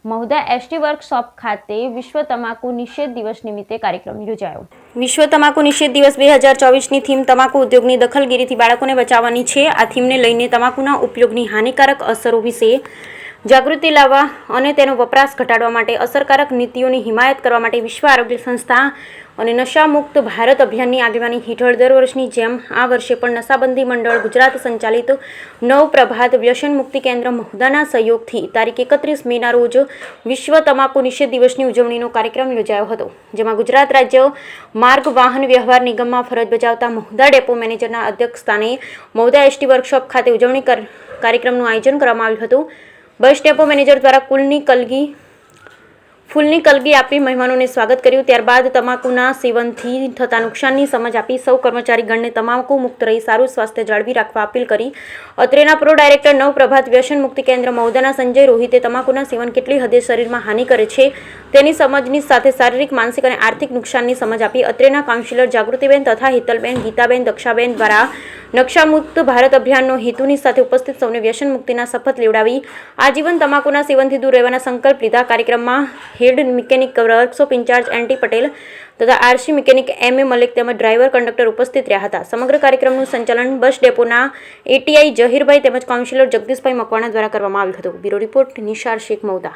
Mahudha ST workshop ખાતે વિશ્વ તમાકુ નિષેધ દિવસ નિમિત્તે કાર્યક્રમ યોજાયો। વિશ્વ તમાકુ નિષેધ દિવસ 2024ની થીમ તમાકુ ઉદ્યોગની દખલગીરીથી બાળકોને બચાવવાની છે। આ થીમને લઈને તમાકુના ઉપયોગની હાનિકારક અસરો વિશે જાગૃતિ લાવવા અને તેનો વપરાશ ઘટાડવા માટે અસરકારક નીતિઓની હિમાયત કરવા માટે વિશ્વ આરોગ્ય સંસ્થા અને નશામુક્ત ભારત અભિયાનની આગેવાની હેઠળ દર વર્ષની જેમ આ વર્ષે પણ નશાબંધી મંડળ ગુજરાત સંચાલિત નવ પ્રભાત વ્યસન મુક્તિ કેન્દ્ર મહુધાના સહયોગથી તારીખ 31 મેના રોજ વિશ્વ તમાકુ નિષેધ દિવસની ઉજવણીનો કાર્યક્રમ યોજાયો હતો, જેમાં ગુજરાત રાજ્ય માર્ગ વાહન વ્યવહાર નિગમમાં ફરજ બજાવતા મહુધા ડેપો મેનેજરના અધ્યક્ષસ્થાને મહુધા એસટી વર્કશોપ ખાતે ઉજવણી કાર્યક્રમનું આયોજન કરવામાં આવ્યું હતું। બસ ડેપો મેનેજર દ્વારા ફૂલની કલગી આપી મહેમાનોને સ્વાગત કર્યું। ત્યારબાદ તમાકુના સેવનથી થતા નુકસાનની સમજ આપી સૌ કર્મચારીગણને તમાકુ મુક્ત રહી સારું સ્વાસ્થ્ય જાળવી રાખવા અપીલ કરી। અત્રેના પ્રો ડાયરેક્ટર નવ પ્રભાત વ્યસન મુક્તિ કેન્દ્ર મહુધાના સંજય રોહિતે તમાકુના સેવન કેટલી હદે શરીરમાં હાનિ કરે છે તેની સમજની સાથે શારીરિક, માનસિક અને આર્થિક નુકસાનની સમજ આપી। અત્રેના કાઉન્સિલર જાગૃતિબેન તથા હિતલબેન, ગીતાબેન, દક્ષાબેન દ્વારા નશામુક્ત ભારત અભિયાનનો હેતુની સાથે ઉપસ્થિત સૌને વ્યસન મુક્તિના શપથ લેવડાવી આજીવન તમાકુના સેવનથી દૂર રહેવાના સંકલ્પ લીધા। કાર્યક્રમમાં હેડ મિકેનિક વર્કશોપ ઇન્ચાર્જ એનટી પટેલ તથા આરસી મિકેનિક એમ એ મલિક તેમજ ડ્રાઈવર કંડક્ટર ઉપસ્થિત રહ્યા હતા। સમગ્ર કાર્યક્રમનું સંચાલન બસ ડેપોના એટીઆઈ જહીરભાઈ તેમજ કાઉન્સિલર જગદીશભાઈ મકવાણા દ્વારા કરવામાં આવ્યું હતું। Bureau report Nishar Shaikh, Mahudha.